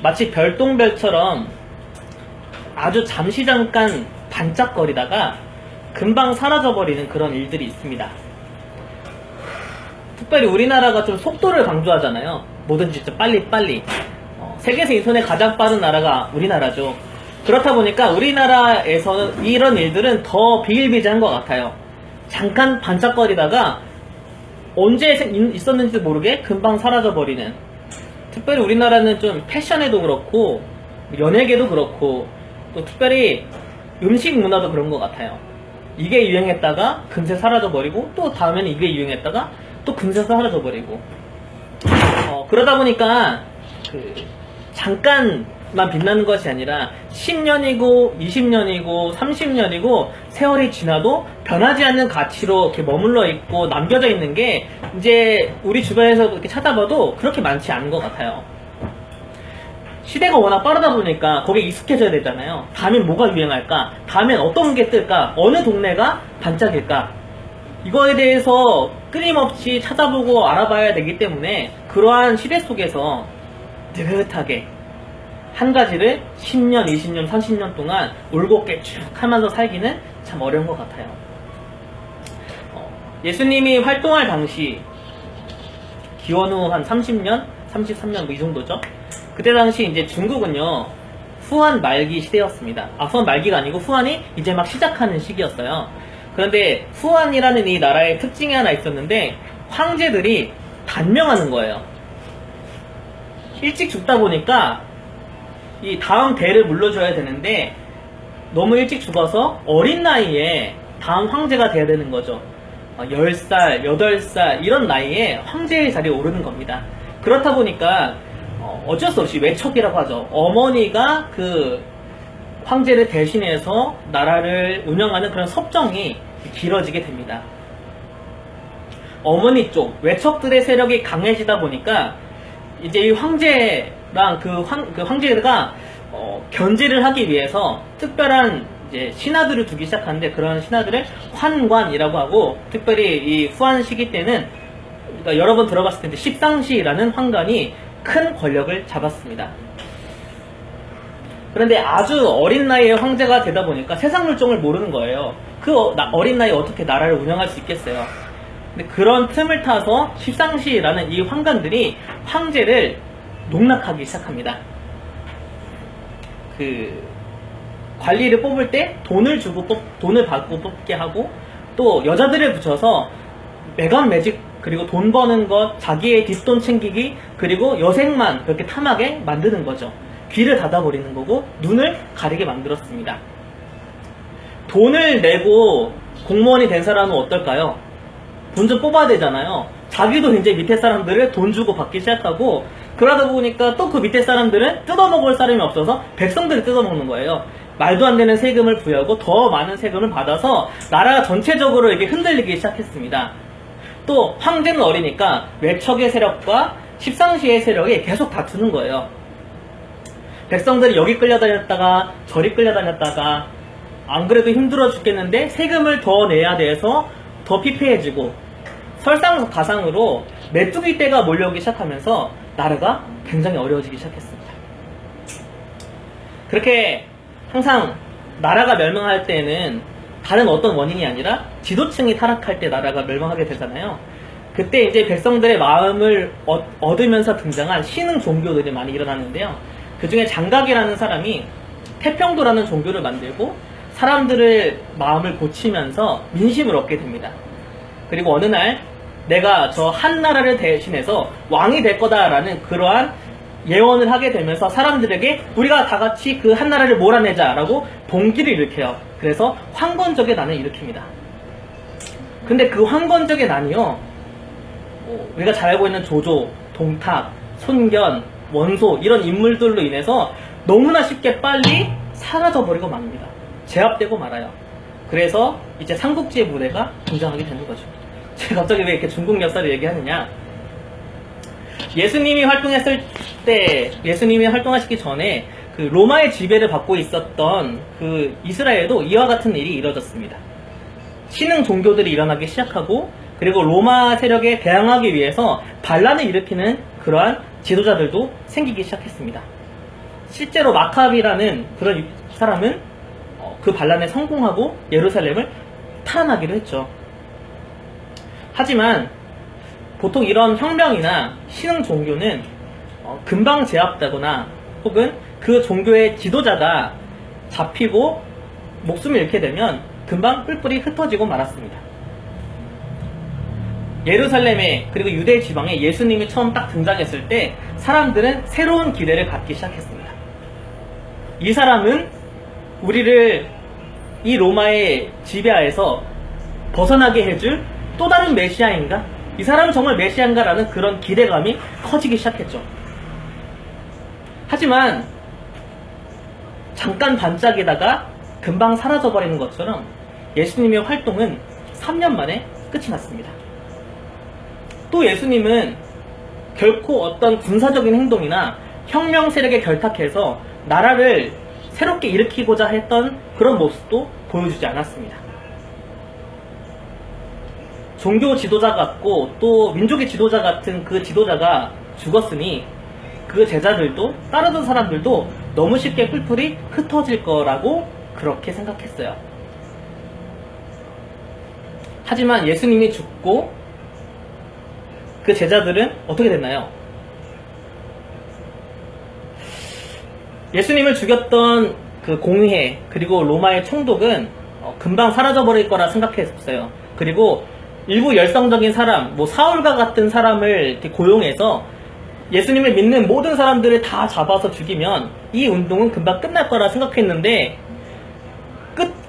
마치 별똥별처럼 아주 잠시 잠깐 반짝거리다가 금방 사라져버리는 그런 일들이 있습니다. 특별히 우리나라가 좀 속도를 강조하잖아요. 뭐든지 좀 빨리빨리. 세계에서 인터넷 가장 빠른 나라가 우리나라죠. 그렇다 보니까 우리나라에서는 이런 일들은 더 비일비재한 것 같아요. 잠깐 반짝거리다가 언제 있었는지도 모르게 금방 사라져버리는, 특별히 우리나라는 좀 패션에도 그렇고 연예계도 그렇고 또 특별히 음식 문화도 그런 것 같아요. 이게 유행했다가 금세 사라져버리고 또 다음에는 이게 유행했다가 또 금세 사라져버리고, 그러다 보니까 잠깐만 빛나는 것이 아니라 10년이고 20년이고 30년이고 세월이 지나도 변하지 않는 가치로 이렇게 머물러 있고 남겨져 있는 게 이제 우리 주변에서 이렇게 찾아봐도 그렇게 많지 않은 것 같아요. 시대가 워낙 빠르다 보니까 거기에 익숙해져야 되잖아요. 다음엔 뭐가 유행할까? 다음엔 어떤 게 뜰까? 어느 동네가 반짝일까? 이거에 대해서 끊임없이 찾아보고 알아봐야 되기 때문에 그러한 시대 속에서 느긋하게 한 가지를 10년, 20년, 30년 동안 올곧게 쭉 하면서 살기는 참 어려운 것 같아요. 예수님이 활동할 당시 기원 후 한 30년, 33년 뭐 이 정도죠. 그때 당시 이제 중국은요 후한 말기 시대였습니다. 후한 말기가 아니고 후한이 이제 막 시작하는 시기였어요. 그런데 후한이라는 이 나라의 특징이 하나 있었는데 황제들이 단명하는 거예요. 일찍 죽다 보니까 이 다음 대를 물려줘야 되는데 너무 일찍 죽어서 어린 나이에 다음 황제가 돼야 되는 거죠. 10살, 8살 이런 나이에 황제의 자리에 오르는 겁니다. 그렇다 보니까 어쩔 수 없이 외척이라고 하죠. 어머니가 그 황제를 대신해서 나라를 운영하는 그런 섭정이 길어지게 됩니다. 어머니 쪽 외척들의 세력이 강해지다 보니까 이제 이 황제랑 그 황제가 견제를 하기 위해서 특별한 이제 신하들을 두기 시작하는데 그런 신하들을 환관이라고 하고, 특별히 이 후한 시기 때는 그러니까 여러 번 들어봤을 텐데 십상시라는 환관이 큰 권력을 잡았습니다. 그런데 아주 어린 나이에 황제가 되다 보니까 세상 물정을 모르는 거예요. 그 어린 나이에 어떻게 나라를 운영할 수 있겠어요. 근데 그런 틈을 타서 십상시라는 이 환관들이 황제를 농락하기 시작합니다. 관리를 뽑을 때 돈을 받고 뽑게 하고, 또 여자들을 붙여서 매간 매직, 그리고 돈 버는 것, 자기의 뒷돈 챙기기, 그리고 여색만 그렇게 탐하게 만드는 거죠. 귀를 닫아버리는 거고 눈을 가리게 만들었습니다. 돈을 내고 공무원이 된 사람은 어떨까요? 돈 좀 뽑아야 되잖아요. 자기도 이제 밑에 사람들을 돈 주고 받기 시작하고, 그러다 보니까 또 그 밑에 사람들은 뜯어먹을 사람이 없어서 백성들이 뜯어먹는 거예요. 말도 안 되는 세금을 부여하고 더 많은 세금을 받아서 나라가 전체적으로 이게 흔들리기 시작했습니다. 또 황제는 어리니까 외척의 세력과 십상시의 세력이 계속 다투는 거예요. 백성들이 여기 끌려다녔다가 저리 끌려다녔다가 안 그래도 힘들어 죽겠는데 세금을 더 내야 돼서 더 피폐해지고, 설상가상으로 메뚜기 떼가 몰려오기 시작하면서 나라가 굉장히 어려워지기 시작했습니다. 그렇게 항상 나라가 멸망할 때는 다른 어떤 원인이 아니라 지도층이 타락할 때 나라가 멸망하게 되잖아요. 그때 이제 백성들의 마음을 얻으면서 등장한 신흥 종교들이 많이 일어나는데요. 그 중에 장각이라는 사람이 태평도라는 종교를 만들고 사람들의 마음을 고치면서 민심을 얻게 됩니다. 그리고 어느 날 내가 저 한 나라를 대신해서 왕이 될 거다라는 그러한 예언을 하게 되면서 사람들에게 우리가 다 같이 그 한 나라를 몰아내자라고 봉기를 일으켜요. 그래서 황건적의 난을 일으킵니다. 근데 그 황건적의 난이요, 우리가 잘 알고 있는 조조, 동탁, 손견, 원소 이런 인물들로 인해서 너무나 쉽게 빨리 사라져버리고 맙니다. 제압되고 말아요. 그래서 이제 삼국지의 무대가 등장하게 되는 거죠. 제가 갑자기 왜 이렇게 중국 역사를 얘기하느냐, 예수님이 활동하시기 전에 그 로마의 지배를 받고 있었던 그 이스라엘도 이와 같은 일이 이뤄졌습니다. 신흥 종교들이 일어나기 시작하고, 그리고 로마 세력에 대항하기 위해서 반란을 일으키는 그러한 지도자들도 생기기 시작했습니다. 실제로 마카비라는 그런 사람은 그 반란에 성공하고 예루살렘을 탈환하기로 했죠. 하지만 보통 이런 혁명이나 신흥 종교는 금방 제압되거나 혹은 그 종교의 지도자가 잡히고 목숨을 잃게 되면 금방 뿔뿔이 흩어지고 말았습니다. 예루살렘에 그리고 유대 지방에 예수님이 처음 딱 등장했을 때 사람들은 새로운 기대를 갖기 시작했습니다. 이 사람은 우리를 이 로마의 지배하에서 벗어나게 해줄 또 다른 메시아인가? 이 사람은 정말 메시아인가라는 그런 기대감이 커지기 시작했죠. 하지만 잠깐 반짝이다가 금방 사라져버리는 것처럼 예수님의 활동은 3년 만에 끝이 났습니다. 또 예수님은 결코 어떤 군사적인 행동이나 혁명 세력에 결탁해서 나라를 새롭게 일으키고자 했던 그런 모습도 보여주지 않았습니다. 종교 지도자 같고 또 민족의 지도자 같은 그 지도자가 죽었으니 그 제자들도 따르던 사람들도 너무 쉽게 뿔뿔이 흩어질 거라고 그렇게 생각했어요. 하지만 예수님이 죽고 그 제자들은 어떻게 됐나요? 예수님을 죽였던 그 공회 그리고 로마의 총독은 금방 사라져버릴 거라 생각했어요. 그리고 일부 열성적인 사람, 사울과 같은 사람을 이렇게 고용해서 예수님을 믿는 모든 사람들을 다 잡아서 죽이면 이 운동은 금방 끝날 거라 생각했는데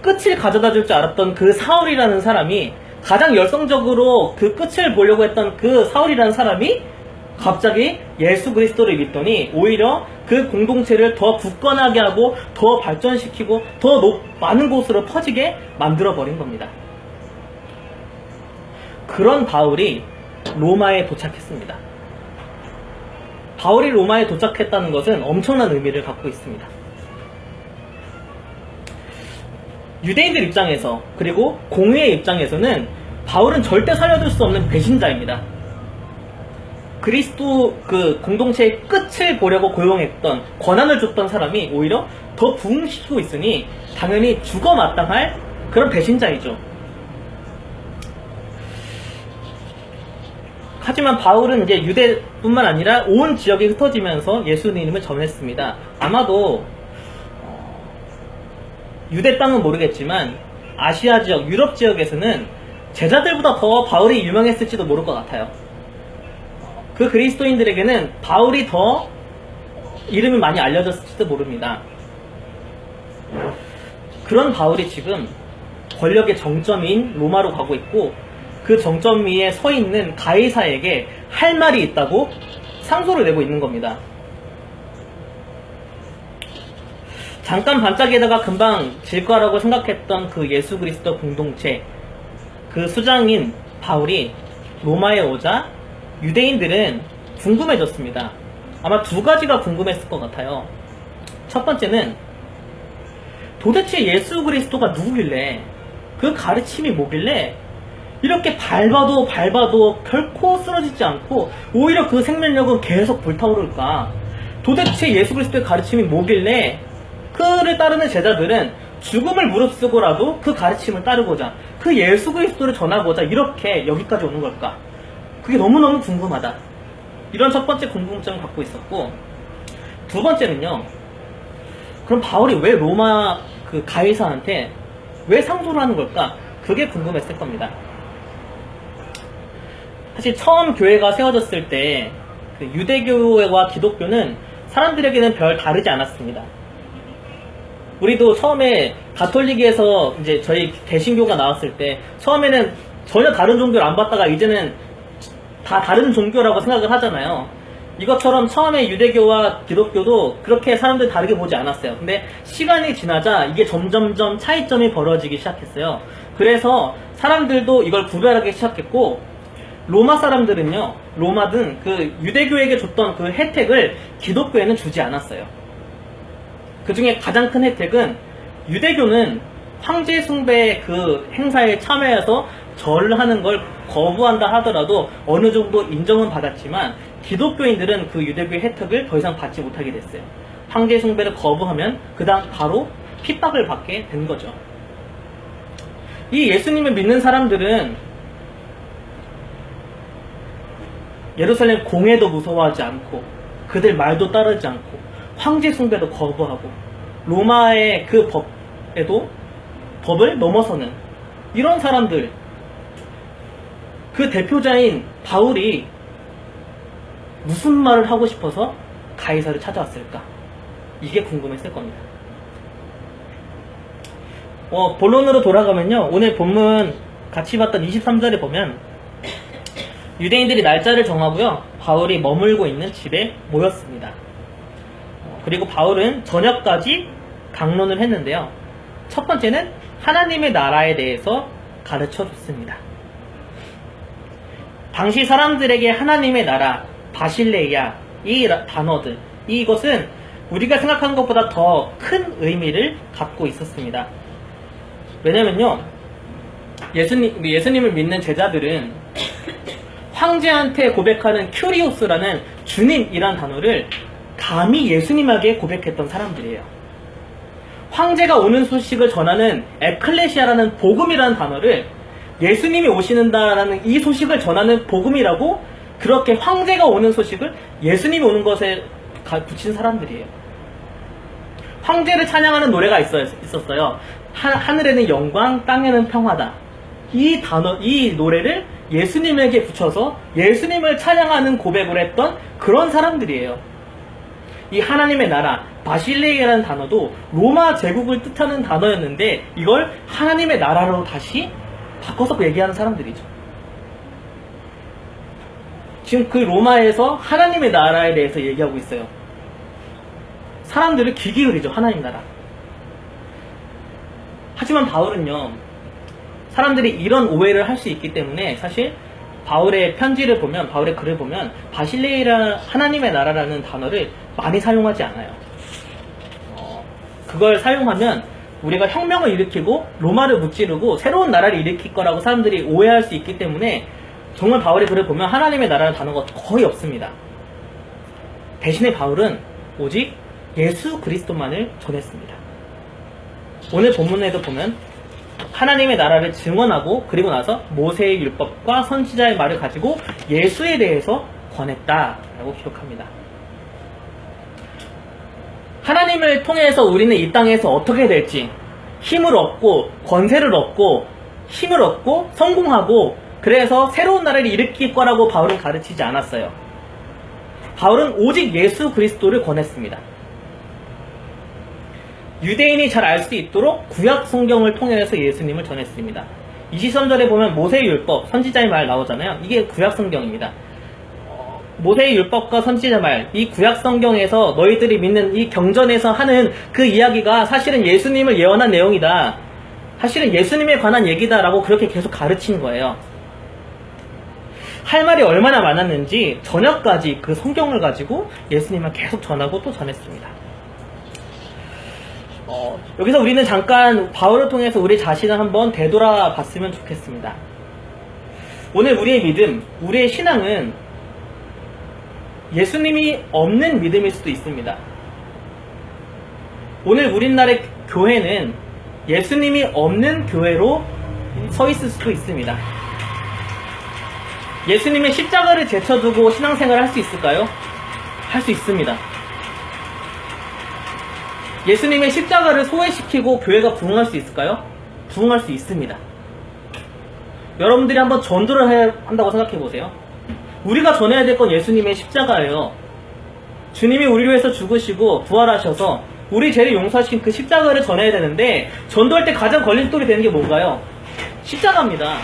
끝을 가져다 줄 줄 알았던 그 사울이라는 사람이 가장 열성적으로 그 끝을 보려고 했던 그 사울이라는 사람이 갑자기 예수 그리스도를 믿더니 오히려 그 공동체를 더 굳건하게 하고 더 발전시키고 더 많은 곳으로 퍼지게 만들어버린 겁니다. 그런 바울이 로마에 도착했습니다. 바울이 로마에 도착했다는 것은 엄청난 의미를 갖고 있습니다. 유대인들 입장에서 그리고 공회의 입장에서는 바울은 절대 살려둘 수 없는 배신자입니다. 그리스도 그 공동체의 끝을 보려고 고용했던 권한을 줬던 사람이 오히려 더 부흥시키고 있으니 당연히 죽어 마땅할 그런 배신자이죠. 하지만 바울은 이제 유대뿐만 아니라 온 지역에 흩어지면서 예수님을 전했습니다. 아마도 유대 땅은 모르겠지만 아시아 지역, 유럽 지역에서는 제자들보다 더 바울이 유명했을지도 모를 것 같아요. 그 그리스도인들에게는 바울이 더 이름이 많이 알려졌을지도 모릅니다. 그런 바울이 지금 권력의 정점인 로마로 가고 있고 그 정점 위에 서 있는 가이사에게 할 말이 있다고 상소를 내고 있는 겁니다. 잠깐 반짝이다가 금방 질 거라고 생각했던 그 예수 그리스도 공동체, 그 수장인 바울이 로마에 오자 유대인들은 궁금해졌습니다. 아마 두 가지가 궁금했을 것 같아요. 첫 번째는 도대체 예수 그리스도가 누구길래, 그 가르침이 뭐길래 이렇게 밟아도 결코 쓰러지지 않고 오히려 그 생명력은 계속 불타오를까? 도대체 예수 그리스도의 가르침이 뭐길래 그를 따르는 제자들은 죽음을 무릅쓰고라도 그 가르침을 따르고자, 그 예수 그리스도를 전하고자 이렇게 여기까지 오는 걸까? 그게 너무너무 궁금하다. 이런 첫 번째 궁금증을 갖고 있었고, 두 번째는요, 그럼 바울이 왜 로마 그 가이사한테 왜 상소를 하는 걸까? 그게 궁금했을 겁니다. 사실 처음 교회가 세워졌을 때 그 유대교와 기독교는 사람들에게는 별 다르지 않았습니다. 우리도 처음에 가톨릭에서 이제 저희 개신교가 나왔을 때 처음에는 전혀 다른 종교를 안 받다가 이제는 다 다른 종교라고 생각을 하잖아요. 이것처럼 처음에 유대교와 기독교도 그렇게 사람들이 다르게 보지 않았어요. 근데 시간이 지나자 이게 점점점 차이점이 벌어지기 시작했어요. 그래서 사람들도 이걸 구별하기 시작했고, 로마 사람들은요, 로마든 그 유대교에게 줬던 그 혜택을 기독교에는 주지 않았어요. 그 중에 가장 큰 혜택은 유대교는 황제 숭배 그 행사에 참여해서 절을 하는 걸 거부한다 하더라도 어느 정도 인정은 받았지만 기독교인들은 그 유대교의 혜택을 더 이상 받지 못하게 됐어요. 황제 숭배를 거부하면 그 다음 바로 핍박을 받게 된 거죠. 이 예수님을 믿는 사람들은 예루살렘 공회도 무서워하지 않고 그들 말도 따르지 않고 황제 숭배도 거부하고 로마의 그 법을 넘어서는 이런 사람들, 그 대표자인 바울이 무슨 말을 하고 싶어서 가이사를 찾아왔을까? 이게 궁금했을 겁니다. 본론으로 돌아가면요, 오늘 본문 같이 봤던 23절에 보면 유대인들이 날짜를 정하고요, 바울이 머물고 있는 집에 모였습니다. 그리고 바울은 저녁까지 강론을 했는데요, 첫 번째는 하나님의 나라에 대해서 가르쳐 줬습니다. 당시 사람들에게 하나님의 나라, 바실레이아, 이 단어들, 이것은 우리가 생각한 것보다 더 큰 의미를 갖고 있었습니다. 왜냐면요, 예수님을 믿는 제자들은 황제한테 고백하는 큐리오스라는 주님이란 단어를 감히 예수님에게 고백했던 사람들이에요. 황제가 오는 소식을 전하는 에클레시아라는 복음이라는 단어를 예수님이 오시는다라는 이 소식을 전하는 복음이라고, 그렇게 황제가 오는 소식을 예수님이 오는 것에 붙인 사람들이에요. 황제를 찬양하는 노래가 있었어요. 하늘에는 영광, 땅에는 평화다. 이 노래를 예수님에게 붙여서 예수님을 찬양하는 고백을 했던 그런 사람들이에요. 이 하나님의 나라, 바실레이라는 단어도 로마 제국을 뜻하는 단어였는데 이걸 하나님의 나라로 다시 바꿔서 얘기하는 사람들이죠. 지금 그 로마에서 하나님의 나라에 대해서 얘기하고 있어요. 사람들을 귀 기울이죠, 하나님 나라. 하지만 바울은요, 사람들이 이런 오해를 할 수 있기 때문에 사실 바울의 편지를 보면, 바울의 글을 보면 바실레이라, 하나님의 나라라는 단어를 많이 사용하지 않아요. 그걸 사용하면 우리가 혁명을 일으키고 로마를 무찌르고 새로운 나라를 일으킬 거라고 사람들이 오해할 수 있기 때문에 정말 바울의 글을 보면 하나님의 나라라는 단어가 거의 없습니다. 대신에 바울은 오직 예수 그리스도만을 전했습니다. 오늘 본문에도 보면 하나님의 나라를 증언하고 그리고 나서 모세의 율법과 선지자의 말을 가지고 예수에 대해서 권했다라고 기록합니다. 하나님을 통해서 우리는 이 땅에서 어떻게 될지, 힘을 얻고 권세를 얻고 힘을 얻고 성공하고 그래서 새로운 나라를 일으킬 거라고 바울은 가르치지 않았어요. 바울은 오직 예수 그리스도를 권했습니다. 유대인이 잘 알 수 있도록 구약 성경을 통해서 예수님을 전했습니다. 23절에 보면 모세의 율법, 선지자의 말 나오잖아요. 이게 구약 성경입니다. 모세의 율법과 선지자 말, 이 구약 성경에서 너희들이 믿는 이 경전에서 하는 그 이야기가 사실은 예수님을 예언한 내용이다. 사실은 예수님에 관한 얘기다라고 그렇게 계속 가르친 거예요. 할 말이 얼마나 많았는지 저녁까지 그 성경을 가지고 예수님을 계속 전하고 또 전했습니다. 여기서 우리는 잠깐 바울을 통해서 우리 자신을 한번 되돌아 봤으면 좋겠습니다. 오늘 우리의 믿음, 우리의 신앙은 예수님이 없는 믿음일 수도 있습니다. 오늘 우리나라의 교회는 예수님이 없는 교회로 서 있을 수도 있습니다. 예수님의 십자가를 제쳐두고 신앙생활을 할 수 있을까요? 할 수 있습니다. 예수님의 십자가를 소외시키고 교회가 부흥할 수 있을까요? 부흥할 수 있습니다. 여러분들이 한번 전도를 한다고 생각해 보세요. 우리가 전해야 될 건 예수님의 십자가예요. 주님이 우리를 위해서 죽으시고 부활하셔서 우리 죄를 용서하신 그 십자가를 전해야 되는데, 전도할 때 가장 걸림돌이 되는 게 뭔가요? 십자가입니다.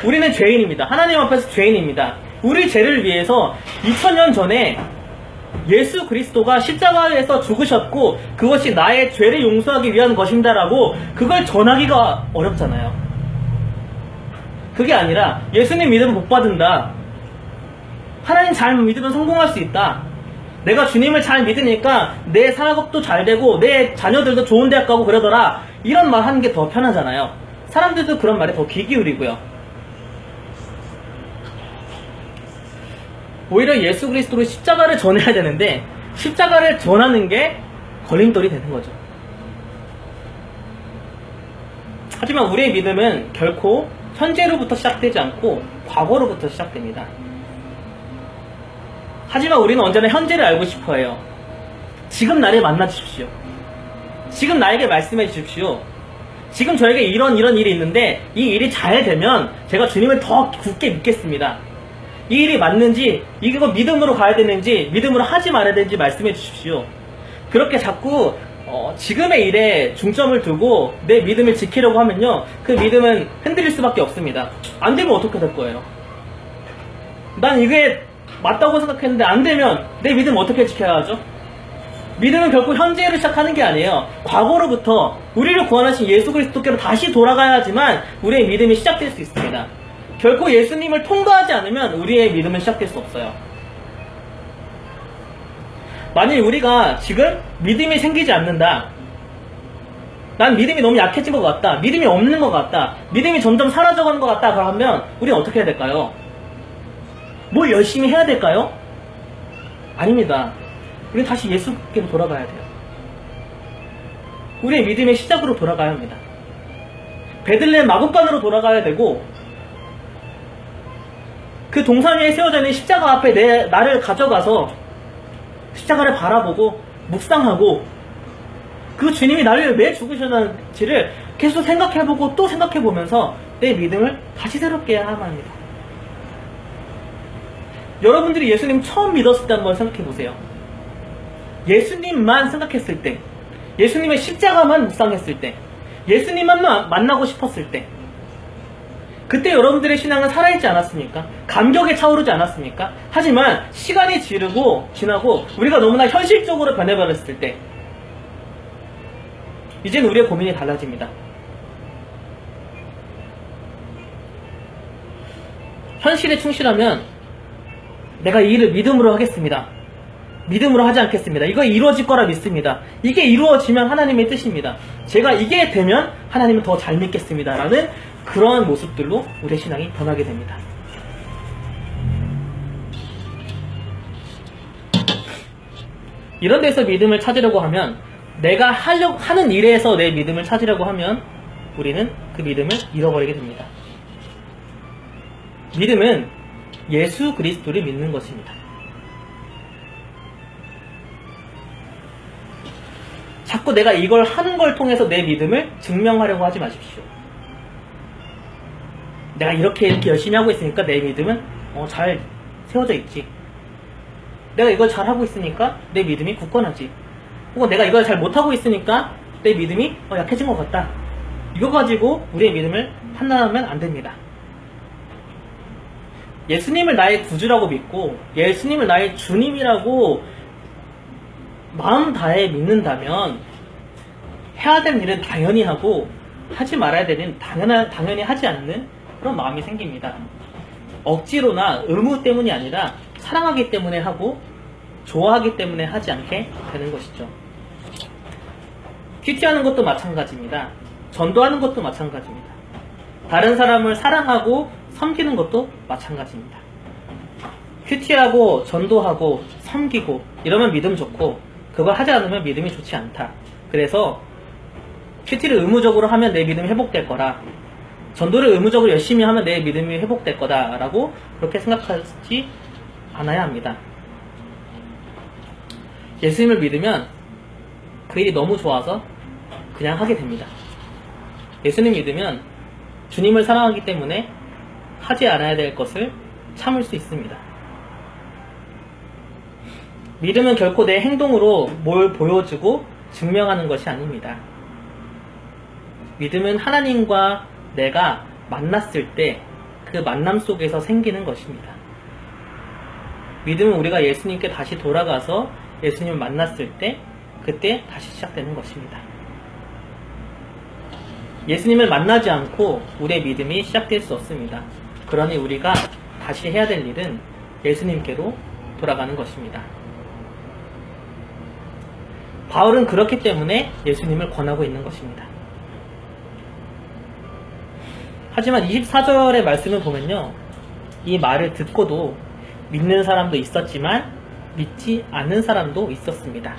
우리는 죄인입니다. 하나님 앞에서 죄인입니다. 우리 죄를 위해서 2000년 전에 예수 그리스도가 십자가에서 죽으셨고 그것이 나의 죄를 용서하기 위한 것입니다라고 그걸 전하기가 어렵잖아요. 그게 아니라 예수님 믿으면 복 받는다, 하나님 잘 믿으면 성공할 수 있다, 내가 주님을 잘 믿으니까 내 사업도 잘 되고 내 자녀들도 좋은 대학 가고 그러더라, 이런 말 하는 게 더 편하잖아요. 사람들도 그런 말에 더 귀 기울이고요. 오히려 예수 그리스도로 십자가를 전해야 되는데 십자가를 전하는 게 걸림돌이 되는 거죠. 하지만 우리의 믿음은 결코 현재로부터 시작되지 않고 과거로부터 시작됩니다. 하지만 우리는 언제나 현재를 알고 싶어 해요. 지금 나를 만나 주십시오. 지금 나에게 말씀해 주십시오. 지금 저에게 이런 일이 있는데 이 일이 잘 되면 제가 주님을 더 굳게 믿겠습니다. 이 일이 맞는지, 이거 믿음으로 가야 되는지, 믿음으로 하지 말아야 되는지 말씀해 주십시오. 그렇게 자꾸 지금의 일에 중점을 두고 내 믿음을 지키려고 하면요, 그 믿음은 흔들릴 수밖에 없습니다. 안 되면 어떻게 될 거예요? 난 이게 맞다고 생각했는데 안 되면 내 믿음 어떻게 지켜야 하죠? 믿음은 결코 현재를 시작하는 게 아니에요. 과거로부터 우리를 구원하신 예수 그리스도께로 다시 돌아가야 하지만 우리의 믿음이 시작될 수 있습니다. 결코 예수님을 통과하지 않으면 우리의 믿음은 시작될 수 없어요. 만일 우리가 지금 믿음이 생기지 않는다, 난 믿음이 너무 약해진 것 같다, 믿음이 없는 것 같다, 믿음이 점점 사라져가는 것 같다, 그러면 우리는 어떻게 해야 될까요? 뭘 열심히 해야 될까요? 아닙니다. 우리는 다시 예수께로 돌아가야 돼요. 우리의 믿음의 시작으로 돌아가야 합니다. 베들레헴 마구간으로 돌아가야 되고, 그 동산 위에 세워져 있는 십자가 앞에 나를 가져가서 십자가를 바라보고 묵상하고 그 주님이 나를 왜 죽으셨는지를 계속 생각해보고 또 생각해보면서 내 믿음을 다시 새롭게 해야만 합니다. 여러분들이 예수님 처음 믿었을 때 한번 생각해보세요. 예수님만 생각했을 때, 예수님의 십자가만 묵상했을 때, 예수님만 만나고 싶었을 때, 그때 여러분들의 신앙은 살아있지 않았습니까? 감격에 차오르지 않았습니까? 하지만 시간이 지나고 우리가 너무나 현실적으로 변해버렸을 때 이제는 우리의 고민이 달라집니다. 현실에 충실하면 내가 이 일을 믿음으로 하겠습니다. 믿음으로 하지 않겠습니다. 이거 이루어질 거라 믿습니다. 이게 이루어지면 하나님의 뜻입니다. 제가 이게 되면 하나님을 더 잘 믿겠습니다. 라는 그러한 모습들로 우리의 신앙이 변하게 됩니다. 이런 데서 믿음을 찾으려고 하면, 내가 하는 일에서 내 믿음을 찾으려고 하면 우리는 그 믿음을 잃어버리게 됩니다. 믿음은 예수 그리스도를 믿는 것입니다. 자꾸 내가 이걸 하는 걸 통해서 내 믿음을 증명하려고 하지 마십시오. 내가 이렇게 열심히 하고 있으니까 내 믿음은 잘 세워져 있지. 내가 이걸 잘하고 있으니까 내 믿음이 굳건하지. 혹은 내가 이걸 잘 못하고 있으니까 내 믿음이 약해진 것 같다. 이거 가지고 우리의 믿음을 판단하면 안 됩니다. 예수님을 나의 구주라고 믿고 예수님을 나의 주님이라고 마음 다해 믿는다면 해야 될 일은 당연히 하고 하지 말아야 될 일은 당연히 하지 않는 그런 마음이 생깁니다. 억지로나 의무 때문이 아니라 사랑하기 때문에 하고 좋아하기 때문에 하지 않게 되는 것이죠. 큐티하는 것도 마찬가지입니다. 전도하는 것도 마찬가지입니다. 다른 사람을 사랑하고 섬기는 것도 마찬가지입니다. 큐티하고 전도하고 섬기고 이러면 믿음 좋고 그걸 하지 않으면 믿음이 좋지 않다. 그래서 큐티를 의무적으로 하면 내 믿음이 회복될 거라, 전도를 의무적으로 열심히 하면 내 믿음이 회복될 거다 라고 그렇게 생각하지 않아야 합니다. 예수님을 믿으면 그 일이 너무 좋아서 그냥 하게 됩니다. 예수님 믿으면 주님을 사랑하기 때문에 하지 않아야 될 것을 참을 수 있습니다. 믿음은 결코 내 행동으로 뭘 보여주고 증명하는 것이 아닙니다. 믿음은 하나님과 내가 만났을 때 그 만남 속에서 생기는 것입니다. 믿음은 우리가 예수님께 다시 돌아가서 예수님을 만났을 때 그때 다시 시작되는 것입니다. 예수님을 만나지 않고 우리의 믿음이 시작될 수 없습니다. 그러니 우리가 다시 해야 될 일은 예수님께로 돌아가는 것입니다. 바울은 그렇기 때문에 예수님을 권하고 있는 것입니다. 하지만 24절의 말씀을 보면요, 이 말을 듣고도 믿는 사람도 있었지만 믿지 않는 사람도 있었습니다.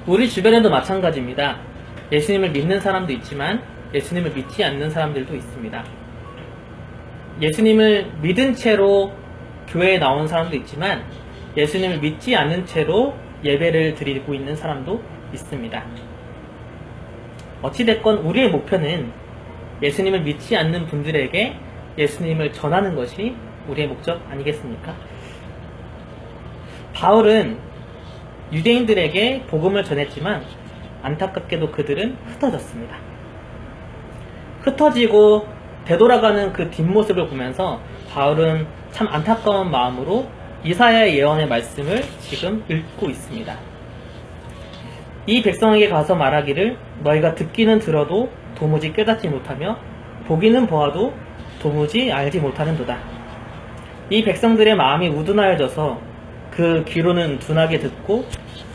우리 주변에도 마찬가지입니다. 예수님을 믿는 사람도 있지만 예수님을 믿지 않는 사람들도 있습니다. 예수님을 믿은 채로 교회에 나온 사람도 있지만 예수님을 믿지 않는 채로 예배를 드리고 있는 사람도 있습니다. 어찌됐건 우리의 목표는 예수님을 믿지 않는 분들에게 예수님을 전하는 것이 우리의 목적 아니겠습니까? 바울은 유대인들에게 복음을 전했지만 안타깝게도 그들은 흩어졌습니다. 흩어지고 되돌아가는 그 뒷모습을 보면서 바울은 참 안타까운 마음으로 이사야의 예언의 말씀을 지금 읽고 있습니다. 이 백성에게 가서 말하기를 너희가 듣기는 들어도 도무지 깨닫지 못하며 보기는 보아도 도무지 알지 못하는도다. 이 백성들의 마음이 우둔하여져서 그 귀로는 둔하게 듣고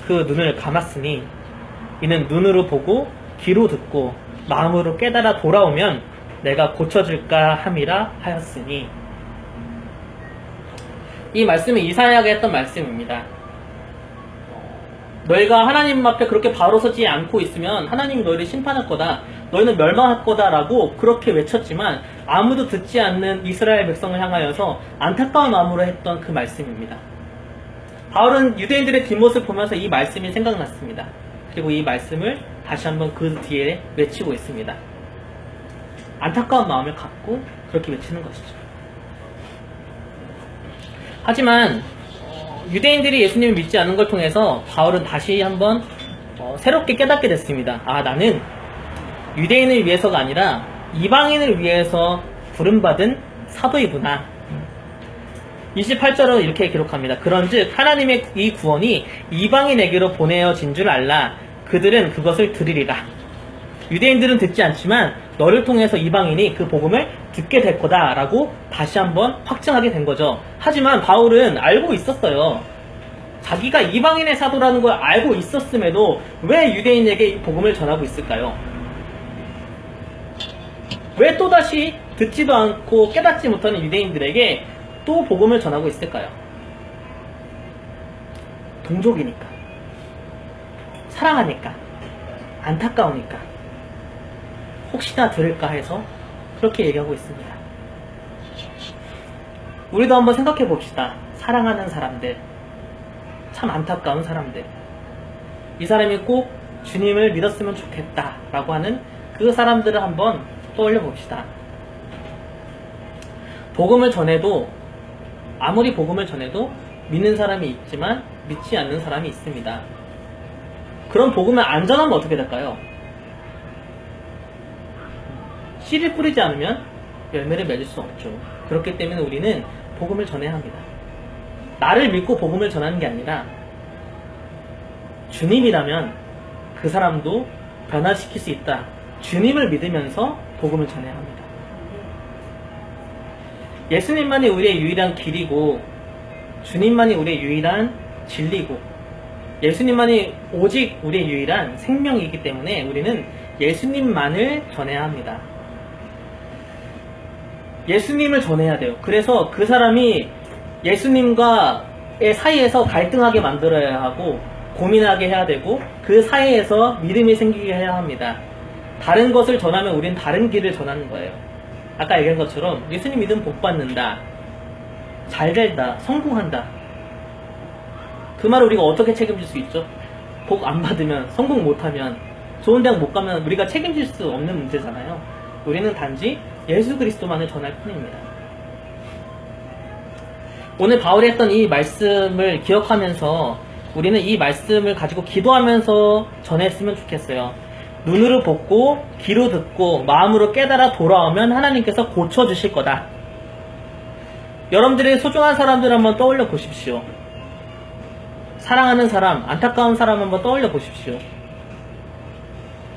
그 눈을 감았으니 이는 눈으로 보고 귀로 듣고 마음으로 깨달아 돌아오면 내가 고쳐줄까 함이라 하였으니. 이 말씀은 이사야가 했던 말씀입니다. 너희가 하나님 앞에 그렇게 바로 서지 않고 있으면 하나님이 너희를 심판할 거다, 너희는 멸망할 거다 라고 그렇게 외쳤지만 아무도 듣지 않는 이스라엘 백성을 향하여서 안타까운 마음으로 했던 그 말씀입니다. 바울은 유대인들의 뒷모습을 보면서 이 말씀이 생각났습니다. 그리고 이 말씀을 다시 한번 그 뒤에 외치고 있습니다. 안타까운 마음을 갖고 그렇게 외치는 것이죠. 하지만 유대인들이 예수님을 믿지 않는 걸 통해서 바울은 다시 한번 새롭게 깨닫게 됐습니다. 아, 나는 유대인을 위해서가 아니라 이방인을 위해서 부름받은 사도이구나. 28절은 이렇게 기록합니다. 그런즉 하나님의 이 구원이 이방인에게로 보내어진 줄 알라. 그들은 그것을 들으리라. 유대인들은 듣지 않지만 너를 통해서 이방인이 그 복음을 듣게 될 거다 라고 다시 한번 확증하게 된 거죠. 하지만 바울은 알고 있었어요. 자기가 이방인의 사도라는 걸 알고 있었음에도 왜 유대인에게 이 복음을 전하고 있을까요? 왜 또다시 듣지도 않고 깨닫지 못하는 유대인들에게 또 복음을 전하고 있을까요? 동족이니까, 사랑하니까, 안타까우니까, 혹시나 들을까 해서 그렇게 얘기하고 있습니다. 우리도 한번 생각해 봅시다. 사랑하는 사람들, 참 안타까운 사람들, 이 사람이 꼭 주님을 믿었으면 좋겠다 라고 하는 그 사람들을 한번 떠올려 봅시다. 복음을 전해도, 아무리 복음을 전해도 믿는 사람이 있지만 믿지 않는 사람이 있습니다. 그럼 복음을 안 전하면 어떻게 될까요? 씨를 뿌리지 않으면 열매를 맺을 수 없죠. 그렇기 때문에 우리는 복음을 전해야 합니다. 나를 믿고 복음을 전하는 게 아니라 주님이라면 그 사람도 변화시킬 수 있다. 주님을 믿으면서 복음을 전해야 합니다. 예수님만이 우리의 유일한 길이고 주님만이 우리의 유일한 진리고 예수님만이 오직 우리의 유일한 생명이기 때문에 우리는 예수님만을 전해야 합니다. 예수님을 전해야 돼요. 그래서 그 사람이 예수님과의 사이에서 갈등하게 만들어야 하고 고민하게 해야 되고 그 사이에서 믿음이 생기게 해야 합니다. 다른 것을 전하면 우리는 다른 길을 전하는 거예요. 아까 얘기한 것처럼 예수님 믿으면 복 받는다, 잘 된다, 성공한다. 그 말을 우리가 어떻게 책임질 수 있죠? 복 안 받으면, 성공 못하면, 좋은 대학 못 가면 우리가 책임질 수 없는 문제잖아요. 우리는 단지 예수 그리스도만을 전할 뿐입니다. 오늘 바울이 했던 이 말씀을 기억하면서 우리는 이 말씀을 가지고 기도하면서 전했으면 좋겠어요. 눈으로 보고 귀로 듣고 마음으로 깨달아 돌아오면 하나님께서 고쳐주실 거다. 여러분들의 소중한 사람들 한번 떠올려 보십시오. 사랑하는 사람, 안타까운 사람 한번 떠올려 보십시오.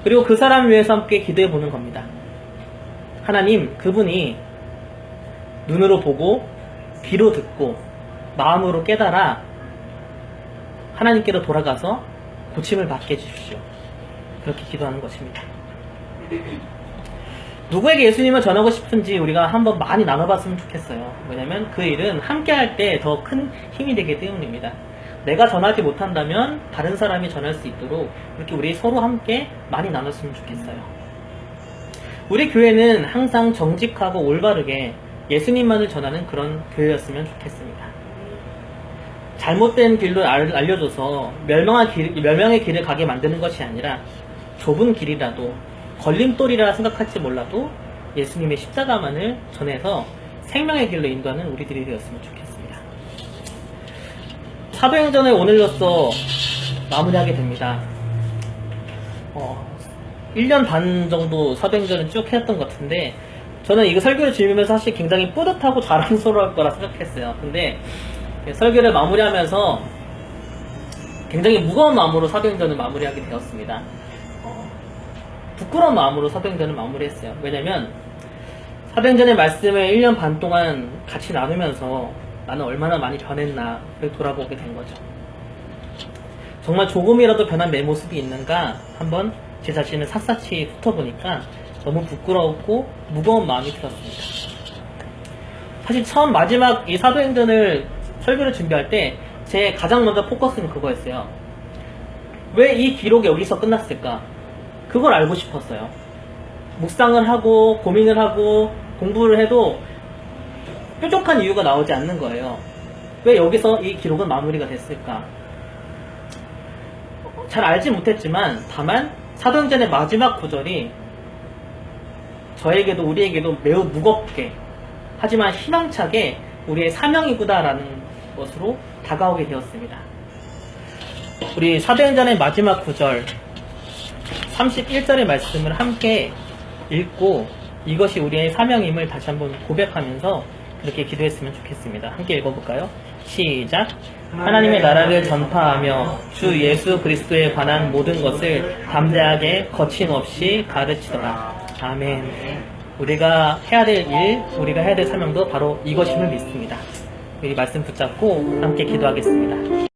그리고 그 사람을 위해서 함께 기도해 보는 겁니다. 하나님, 그분이 눈으로 보고 귀로 듣고 마음으로 깨달아 하나님께로 돌아가서 고침을 받게 해주십시오. 그렇게 기도하는 것입니다. 누구에게 예수님을 전하고 싶은지 우리가 한번 많이 나눠봤으면 좋겠어요. 왜냐면 그 일은 함께 할 때 더 큰 힘이 되기 때문입니다. 내가 전하지 못한다면 다른 사람이 전할 수 있도록 이렇게 우리 서로 함께 많이 나눴으면 좋겠어요. 우리 교회는 항상 정직하고 올바르게 예수님만을 전하는 그런 교회였으면 좋겠습니다. 잘못된 길로 알려줘서 멸망의 길을 가게 만드는 것이 아니라 좁은 길이라도 걸림돌이라 생각할지 몰라도 예수님의 십자가만을 전해서 생명의 길로 인도하는 우리들이 되었으면 좋겠습니다. 사도행전을 오늘로써 마무리하게 됩니다. 1년 반 정도 사도행전을 쭉 했던 것 같은데 저는 이거 설교를 준비하면서 사실 굉장히 뿌듯하고 자랑스러울 거라 생각했어요. 근데 설교를 마무리하면서 굉장히 무거운 마음으로 사도행전을 마무리하게 되었습니다. 부끄러운 마음으로 사도행전을 마무리했어요. 왜냐면 사도행전의 말씀을 1년 반 동안 같이 나누면서 나는 얼마나 많이 변했나를 돌아보게 된 거죠. 정말 조금이라도 변한 내 모습이 있는가 한번 제 자신을 샅샅이 훑어보니까 너무 부끄럽고 무거운 마음이 들었습니다. 사실 처음 마지막 이 사도행전을 설교를 준비할 때 제 가장 먼저 포커스는 그거였어요. 왜 이 기록이 여기서 끝났을까? 그걸 알고 싶었어요. 묵상을 하고 고민을 하고 공부를 해도 뾰족한 이유가 나오지 않는 거예요. 왜 여기서 이 기록은 마무리가 됐을까? 잘 알지 못했지만 다만 사도행전의 마지막 구절이 저에게도 우리에게도 매우 무겁게 하지만 희망차게 우리의 사명이구나라는 것으로 다가오게 되었습니다. 우리 사도행전의 마지막 구절 31절의 말씀을 함께 읽고 이것이 우리의 사명임을 다시 한번 고백하면서 그렇게 기도했으면 좋겠습니다. 함께 읽어볼까요? 시작! 하나님의 나라를 전파하며 주 예수 그리스도에 관한 모든 것을 담대하게 거침없이 가르치더라. 아멘. 우리가 해야 될 일, 우리가 해야 될 사명도 바로 이것임을 믿습니다. 이 말씀 붙잡고 함께 기도하겠습니다.